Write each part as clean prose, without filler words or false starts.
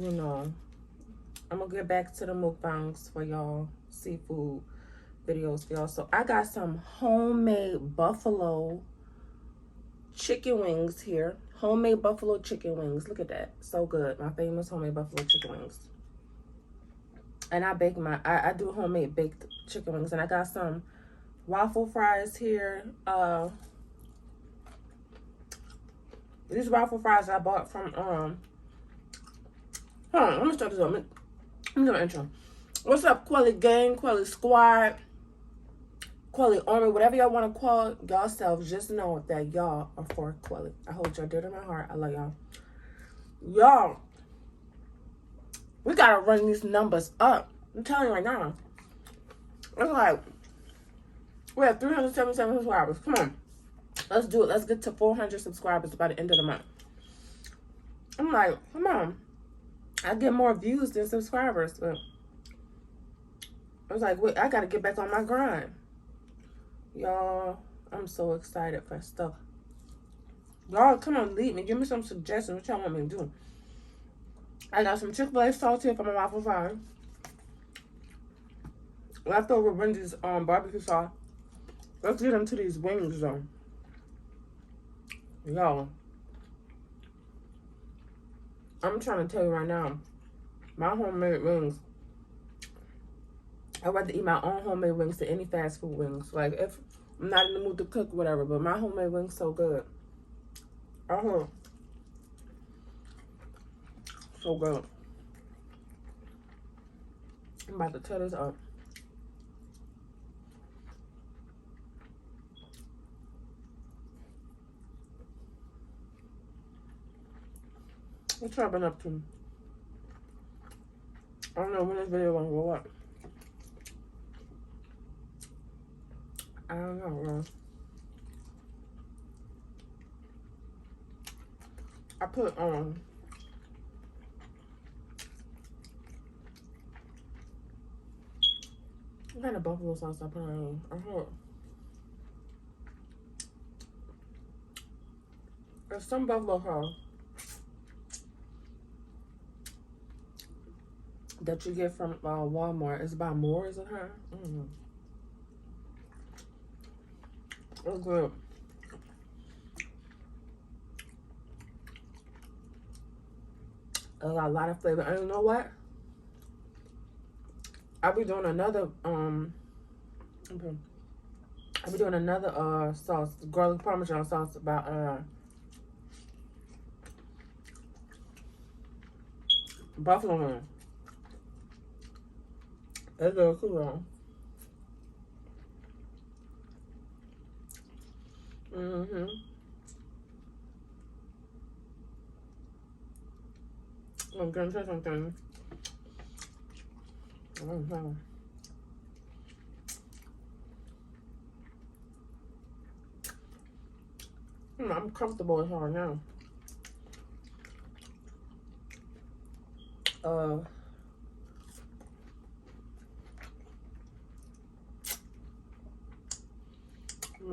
you know, I'm gonna get back to the mukbangs for y'all, seafood videos for y'all. So I got some homemade buffalo chicken wings here. Homemade buffalo chicken wings. Look at that. So good. My famous homemade buffalo chicken wings. And I bake I do homemade baked chicken wings. And I got some waffle fries here. These waffle fries I bought from hold on, let me start this up. Let me do an intro. What's up, Quelle gang, Quelle squad, Quelle army, whatever y'all want to call y'all selves, just know that y'all are for Quelle. I hold y'all dear to my heart. I love y'all. Y'all, we gotta run these numbers up. I'm telling you right now. It's like we have 377 subscribers. Come on. Let's do it. Let's get to 400 subscribers by the end of the month. I'm like, come on. I get more views than subscribers. But I was like, wait, I got to get back on my grind. Y'all, I'm so excited for stuff. Y'all, come on, leave me. Give me some suggestions. What y'all want me to do? I got some Chick-fil-A sauce here for my waffle fries. Leftover Wendy's barbecue sauce. Let's get into these wings, though. Y'all, I'm trying to tell you right now, my homemade wings, I'd rather eat my own homemade wings than any fast food wings. Like, if I'm not in the mood to cook, whatever, but my homemade wings so good. So good. I'm about to tear this up. What y'all been up to? I don't know when this video gonna go up. I don't know, bro. I put what kind of buffalo sauce I put on? I heard there's some buffalo sauce that you get from Walmart. It's by Moore's and her. It's good. It got a lot of flavor. And you know what? I'll be doing another I'll be doing another sauce, garlic parmesan sauce about buffalo wing. It's good too, though. I'm gonna try something. I'm comfortable with her now.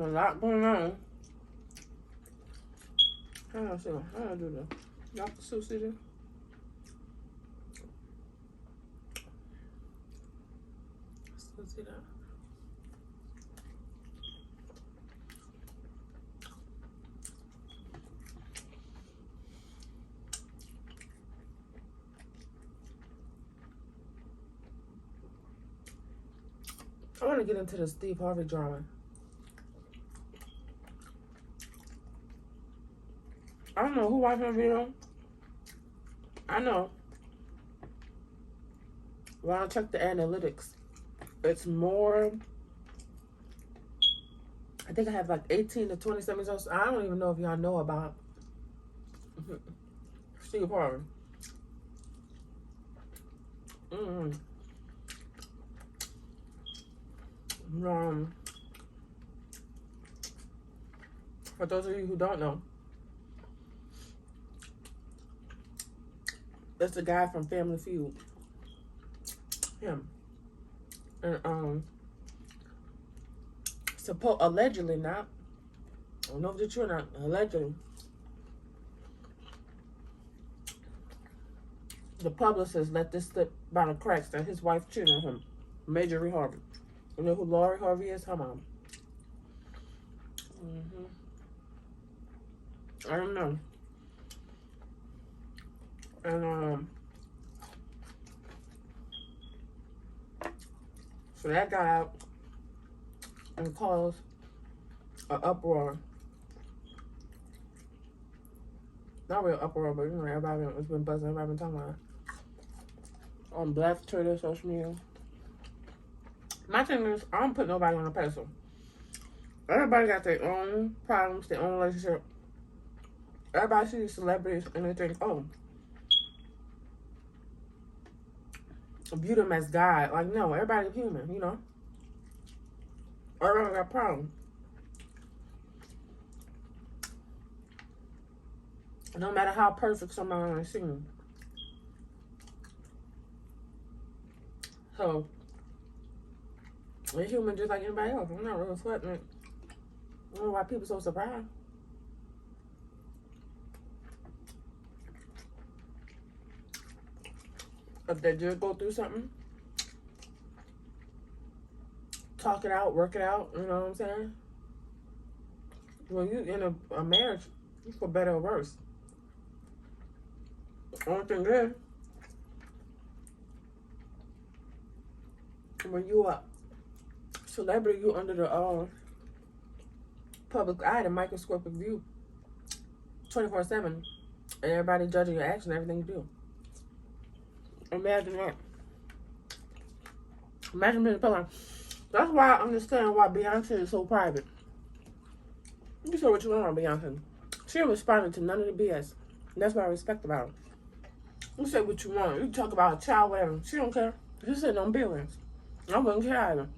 A lot going on. How do I do this? Y'all can still see this? Still see that? I want to get into the Steve Harvey drama. I don't know who watched my video. I know. When I check the analytics, it's more. I think I have like 18 to 27 results. I don't even know if y'all know about Steve Harvey. For those of you who don't know, that's the guy from Family Feud. Him. And allegedly, not, I don't know if it's true or not, allegedly, the publicist let this slip by the cracks that his wife cheated on him. Major Harvey. You know who Lori Harvey is? Her mom. I don't know. And so that got out and caused an uproar. Not real uproar, but you know, everybody has been buzzing. Everybody been talking about it on Black Twitter, social media. My thing is, I don't put nobody on a pedestal. Everybody got their own problems, their own relationship. Everybody sees celebrities and they think, oh, view them as God. Like, no, everybody's human, you know? Everybody got problems. No matter how perfect somebody may seem. So, we're human just like anybody else. I'm not really sweating it. I don't know why people so surprised. If they just go through something, talk it out, work it out, you know what I'm saying? When you in a marriage, you for better or worse. Only thing is, when you are celebrity, you under the public eye, the microscopic view, 24/7, and everybody judging your action, everything you do. Imagine that. Imagine being a pillar. That's why I understand why Beyonce is so private. You say what you want on Beyonce. She ain't responding to none of the BS. And that's what I respect about her. You say what you want. You talk about a child, whatever. She don't care. She's sitting on billions. I wouldn't care either.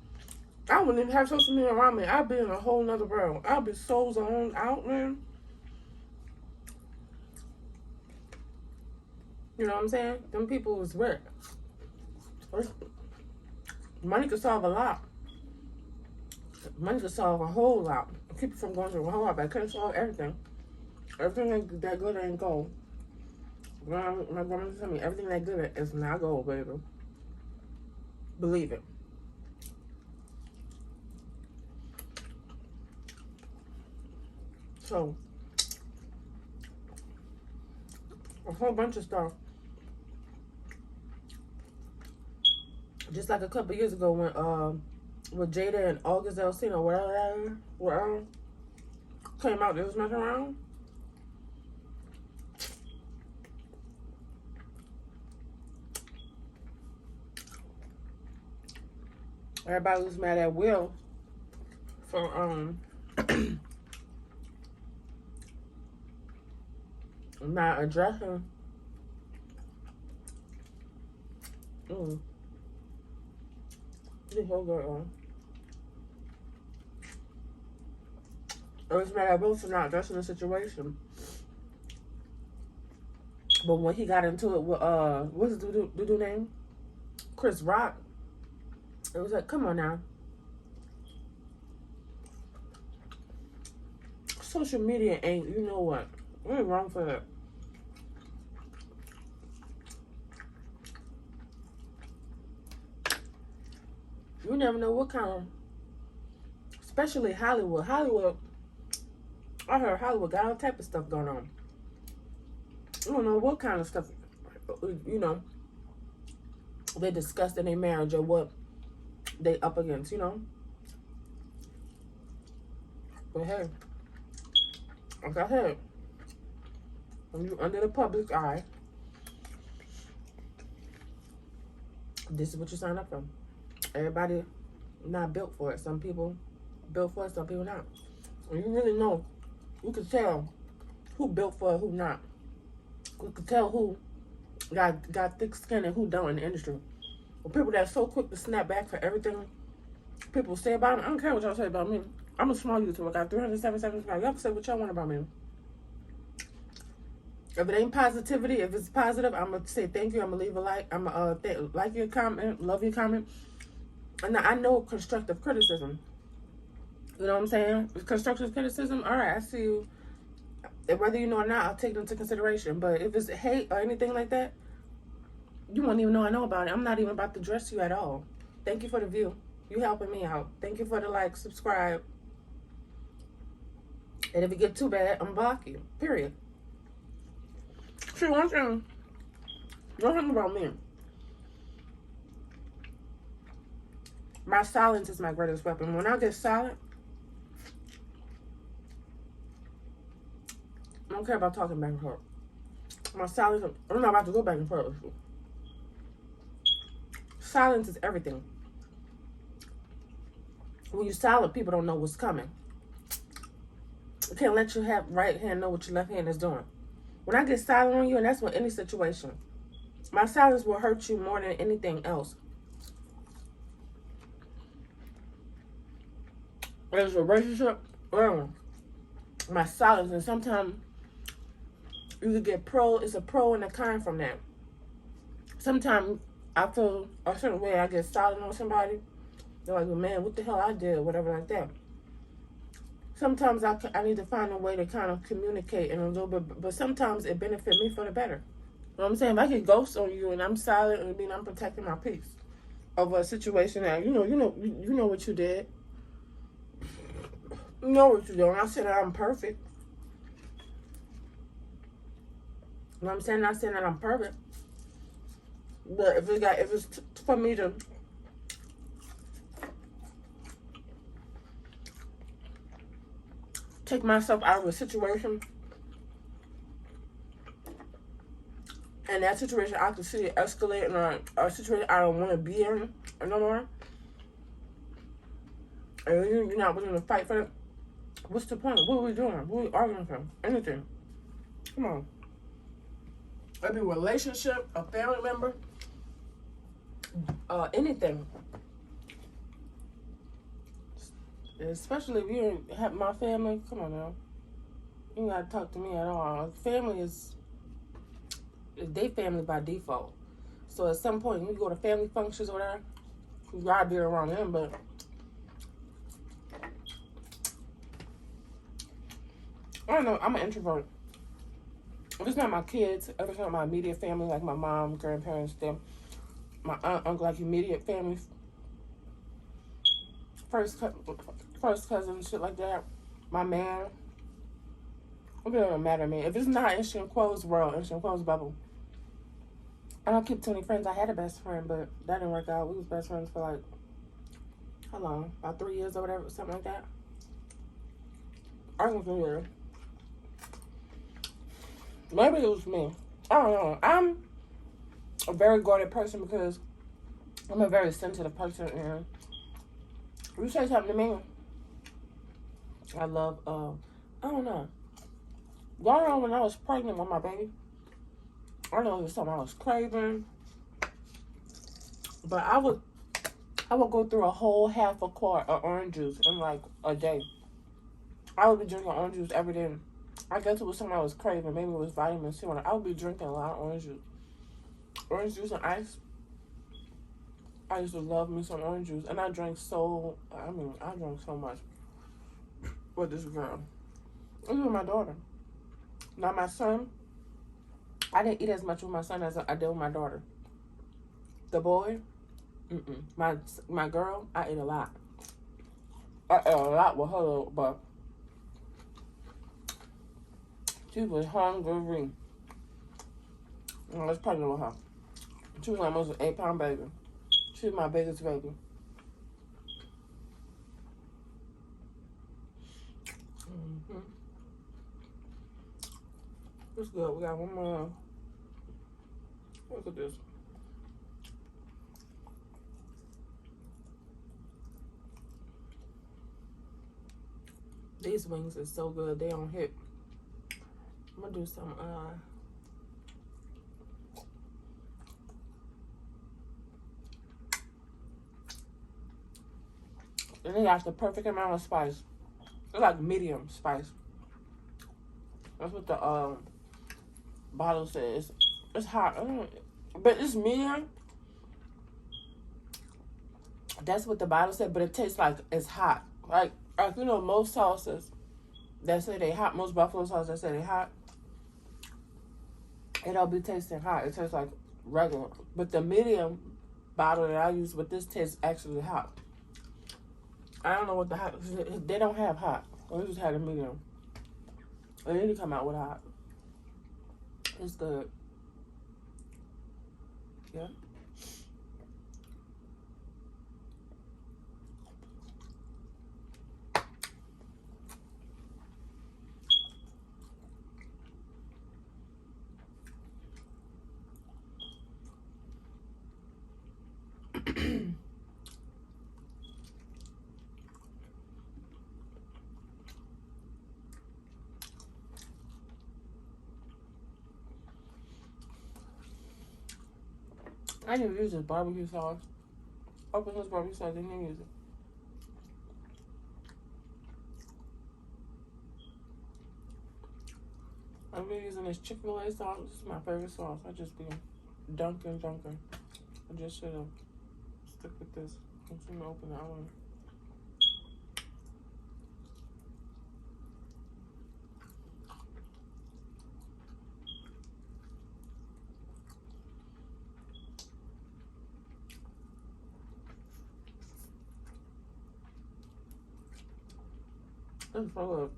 I wouldn't even have social media around me. I'd be in a whole nother world. I'd be so zoned out, man. You know what I'm saying? Them people is rich. Money could solve a lot. Money could solve a whole lot. Keep you from going through a whole lot, but it couldn't solve everything. Everything that good ain't gold. My grandma tell me everything that good is not gold, baby. Believe it. So, a whole bunch of stuff. Just like a couple years ago when with Jada and August Alsina, whatever, came out, they was messing around. Everybody was mad at Will for not addressing this whole girl. I was mad at Will for not addressing the situation. But when he got into it with what's the dude name? Chris Rock. It was like, come on now. Social media ain't, you know what? We're wrong for that. You never know what kind of, especially Hollywood. I heard Hollywood got all type of stuff going on. You don't know what kind of stuff, you know, they discussed in their marriage or what they up against, you know. But hey, like I said, when you under the public eye, this is what you sign up for. Everybody not built for it. Some people built for it, some people not. And you really know, you can tell who built for it, who not. You can tell who got thick skin and who don't in the industry. Well, people that are so quick to snap back for everything people say about me, I don't care what y'all say about me. I'm a small YouTuber. I got 377 subscribers. Y'all can say what y'all want about me. If it ain't positivity, if it's positive, I'm going to say thank you. I'm going to leave a like. I'm going to like your comment, love your comment. And I know constructive criticism. You know what I'm saying? If constructive criticism, all right, I see you. And whether you know or not, I'll take it into consideration. But if it's hate or anything like that, You won't even know I know about it. I'm not even about to dress you at all. Thank you for the view. You helping me out. Thank you for the like, subscribe. And if it get too bad, I'm block you. Period. See, one thing, don't think about me. My silence is my greatest weapon. When I get silent, I don't care about talking back and forth. My silence, I'm not about to go back and forth. Silence is everything. When you're silent, people don't know what's coming. You can't let your right hand know what your left hand is doing. When I get silent on you, and that's with any situation, my silence will hurt you more than anything else. There's a relationship, my silence, and sometimes you could get it's a pro and a con from that. Sometimes I feel a certain way, I get silent on somebody, they're like, well, man, what the hell I did, whatever like that. Sometimes I need to find a way to kind of communicate in a little bit, but sometimes it benefits me for the better. You know what I'm saying? If I get ghost on you and I'm silent, and mean I'm protecting my peace over a situation that you know what you did. You know what you did. And I said that I'm perfect. You know what I'm saying? Not saying that I'm perfect, but if it's for me to take myself out of a situation, and that situation I can see it escalate, and a situation I don't want to be in no more, and you're not willing to fight for it, what's the point? What are we doing? What are we arguing for? Anything. Come on. It be a relationship, a family member, anything. Especially if you have my family. Come on now. You ain't gotta talk to me at all. Family is they family by default. So at some point, when you go to family functions or whatever, you gotta be around them. But I don't know. I'm an introvert. If it's not my kids, if it's not my immediate family, like my mom, grandparents, them, my aunt, uncle, like immediate family, first cousin, shit like that, my man, it doesn't matter to me. If it's not in Shanquelle's world, in Shanquelle's bubble, I don't keep too many friends. I had a best friend, but that didn't work out. We was best friends for like, how long? About 3 years or whatever, something like that. I don't know. Maybe it was me. I don't know. I'm a very guarded person because I'm a very sensitive person, and if you say something to me, I love, I don't know. Going on when I was pregnant with my baby, I know it was something I was craving, but I would go through a whole half a quart of orange juice in like a day. I would be drinking orange juice every day. I guess it was something I was craving. Maybe it was vitamin C. I would be drinking a lot of orange juice. Orange juice and ice. I used to love me some orange juice. And I drank I drank so much with this girl. It was with my daughter. Now my son, I didn't eat as much with my son as I did with my daughter. The boy, my girl, I ate a lot. I ate a lot with her, but she was hungry. I was pregnant with her. She was almost an 8-pound baby. She was my biggest baby. It's good. We got one more. Look at this. These wings are so good. They don't hit. I'm gonna do some and they got the perfect amount of spice. It's like medium spice. That's what the bottle says. It's hot, but it's medium. That's what the bottle said, but it tastes like it's hot. Like you know, most sauces that say they hot, most buffalo sauce that say they hot, it don't be tasting hot. It tastes like regular. But the medium bottle that I use with this tastes actually hot. I don't know what the hot, they don't have hot. We just had a medium. They need to come out with hot. It's good. Yeah. I didn't use this barbecue sauce. Open this barbecue sauce, I didn't use it. I've been using this Chick-fil-A sauce. This is my favorite sauce. I just be dunking. I just should have stuck with this. I'm just gonna open that one. This is so good.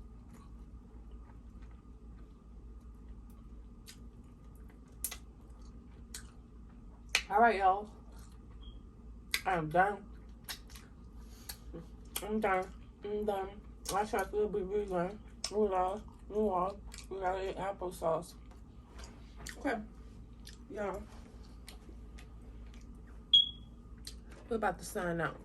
All right, y'all. I'm done. I'm done. I tried to be vegan. We got to eat applesauce. Okay. Y'all. We're about to sign out.